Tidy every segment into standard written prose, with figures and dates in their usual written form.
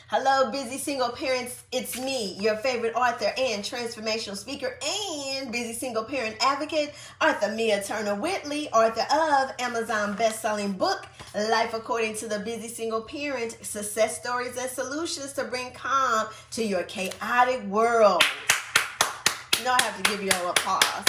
Hello, busy single parents. It's me, your favorite author and transformational speaker and busy single parent advocate, Author Mia Turner Whitley, author of Amazon best-selling book, Life According to the Busy Single Parent, Success Stories and Solutions to Bring Calm to Your Chaotic World. I have to give you all a pause.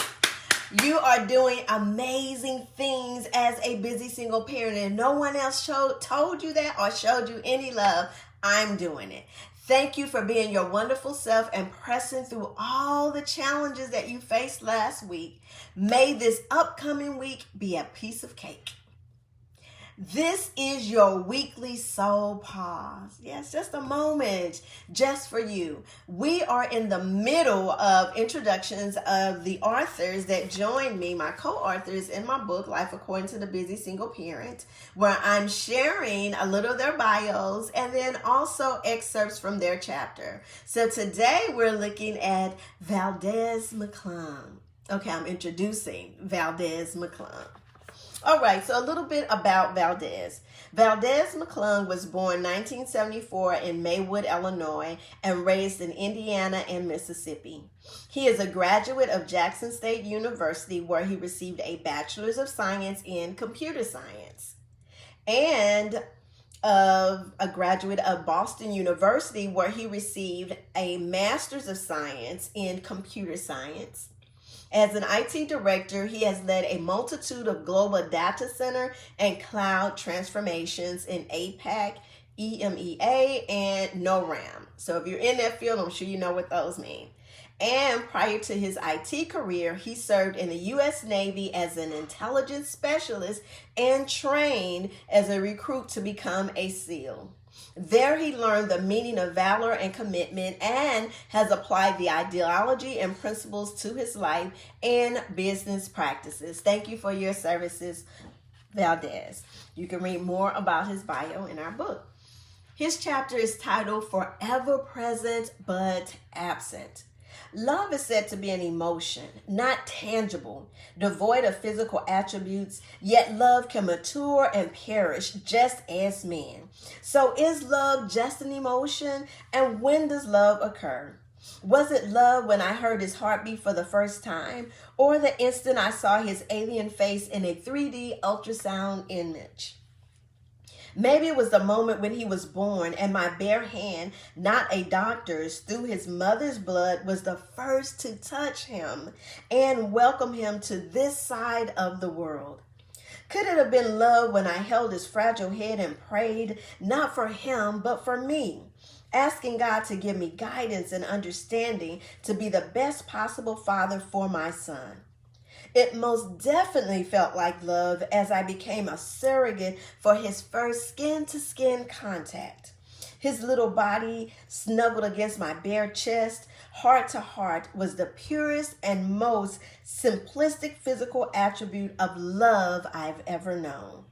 You are doing amazing things as a busy single parent, and no one else told you that or showed you any love. I'm doing it. Thank you for being your wonderful self and pressing through all the challenges that you faced last week. May this upcoming week be a piece of cake. This is your weekly soul pause. Yes, just a moment just for you. We are in the middle of introductions of the authors that joined me, my co-authors in my book, Life According to the Busy Single Parent, where I'm sharing a little of their bios and then also excerpts from their chapter. So today we're looking at Valdez McClung. Okay, I'm introducing Valdez McClung. All right, so a little bit about Valdez. Valdez McClung was born 1974 in Maywood, Illinois, and raised in Indiana and Mississippi. He is a graduate of Jackson State University, where he received a Bachelor's of Science in Computer Science, and a graduate of Boston University, where he received a Master's of Science in Computer Science. As an IT director, he has led a multitude of global data center and cloud transformations in APAC, EMEA, and NORAM. So if you're in that field, I'm sure you know what those mean. And prior to his IT career, he served in the U.S. Navy as an intelligence specialist and trained as a recruit to become a SEAL. There he learned the meaning of valor and commitment and has applied the ideology and principles to his life and business practices. Thank you for your services, Valdez. You can read more about his bio in our book. His chapter is titled Forever Present but Absent. Love is said to be an emotion, not tangible, devoid of physical attributes, yet love can mature and perish just as men. So is love just an emotion? And when does love occur? Was it love when I heard his heartbeat for the first time, or the instant I saw his alien face in a 3D ultrasound image? Maybe it was the moment when he was born and my bare hand, not a doctor's, through his mother's blood, was the first to touch him and welcome him to this side of the world. Could it have been love when I held his fragile head and prayed, not for him, but for me, asking God to give me guidance and understanding to be the best possible father for my son? It most definitely felt like love as I became a surrogate for his first skin-to-skin contact. His little body snuggled against my bare chest, heart to heart, was the purest and most simplistic physical attribute of love I've ever known.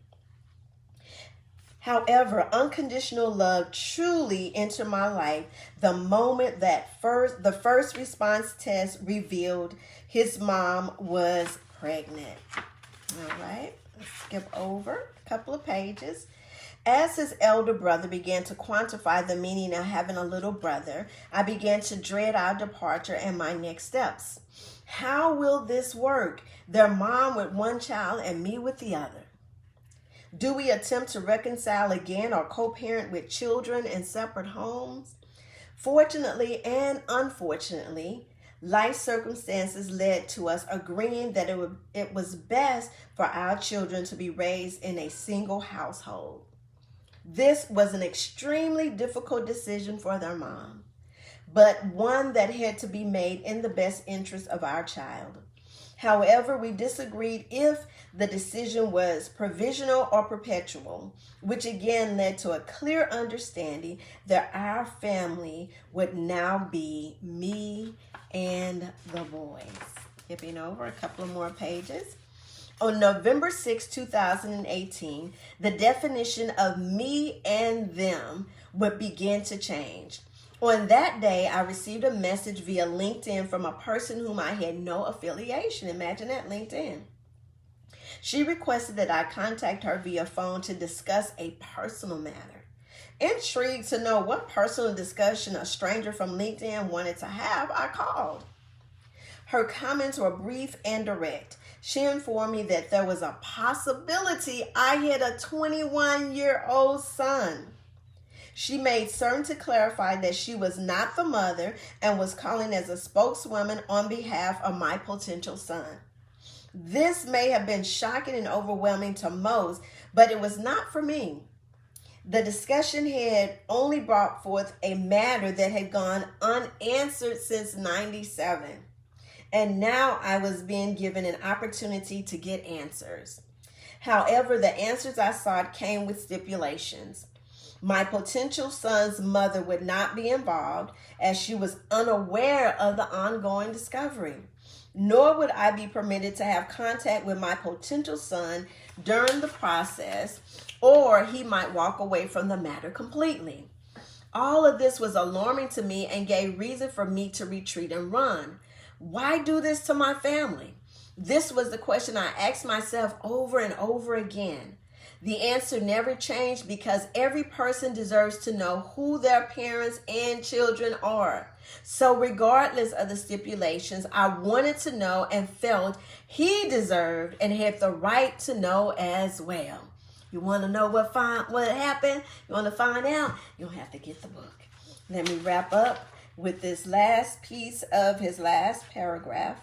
However, unconditional love truly entered my life the moment that the first response test revealed his mom was pregnant. All right, let's skip over a couple of pages. As his elder brother began to quantify the meaning of having a little brother, I began to dread our departure and my next steps. How will this work? Their mom with one child and me with the other. Do we attempt to reconcile again or co-parent with children in separate homes? Fortunately and unfortunately, life circumstances led to us agreeing that it was best for our children to be raised in a single household. This was an extremely difficult decision for their mom, but one that had to be made in the best interest of our child. However, we disagreed if the decision was provisional or perpetual, which again led to a clear understanding that our family would now be me and the boys. Skipping over a couple of more pages. On November 6, 2018, the definition of me and them would begin to change. On that day, I received a message via LinkedIn from a person whom I had no affiliation. Imagine that, LinkedIn. She requested that I contact her via phone to discuss a personal matter. Intrigued to know what personal discussion a stranger from LinkedIn wanted to have, I called. Her comments were brief and direct. She informed me that there was a possibility I had a 21-year-old son. She made certain to clarify that she was not the mother and was calling as a spokeswoman on behalf of my potential son. This may have been shocking and overwhelming to most, but it was not for me. The discussion had only brought forth a matter that had gone unanswered since '97. And now I was being given an opportunity to get answers. However, the answers I sought came with stipulations. My potential son's mother would not be involved as she was unaware of the ongoing discovery. Nor would I be permitted to have contact with my potential son during the process, or he might walk away from the matter completely. All of this was alarming to me and gave reason for me to retreat and run. Why do this to my family? This was the question I asked myself over and over again. The answer never changed because every person deserves to know who their parents and children are. So regardless of the stipulations, I wanted to know and felt he deserved and had the right to know as well. You want to know what happened? You want to find out? You'll have to get the book. Let me wrap up with this last piece of his last paragraph,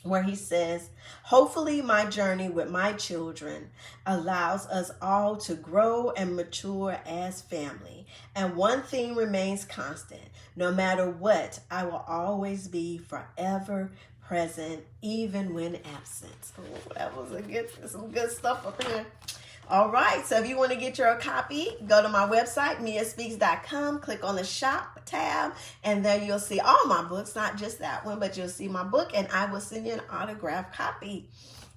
where he says, hopefully my journey with my children allows us all to grow and mature as family. And one thing remains constant. No matter what, I will always be forever present, even when absent. Oh, that was some good stuff up here. All right, so if you want to get your copy, go to my website, miaspeaks.com, click on the shop tab, and there you'll see all my books, not just that one, but you'll see my book, and I will send you an autographed copy.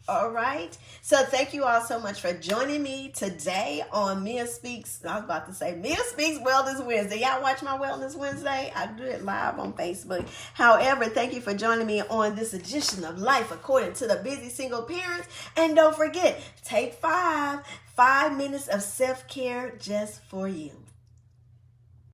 All right, so thank you all so much for joining me today on Mia Speaks. I was about to say Mia Speaks Wellness Wednesday. Y'all watch my Wellness Wednesday? I do it live on Facebook. However, thank you for joining me on this edition of Life According to the Busy Single Parents. And don't forget, take 5 minutes of self-care just for you.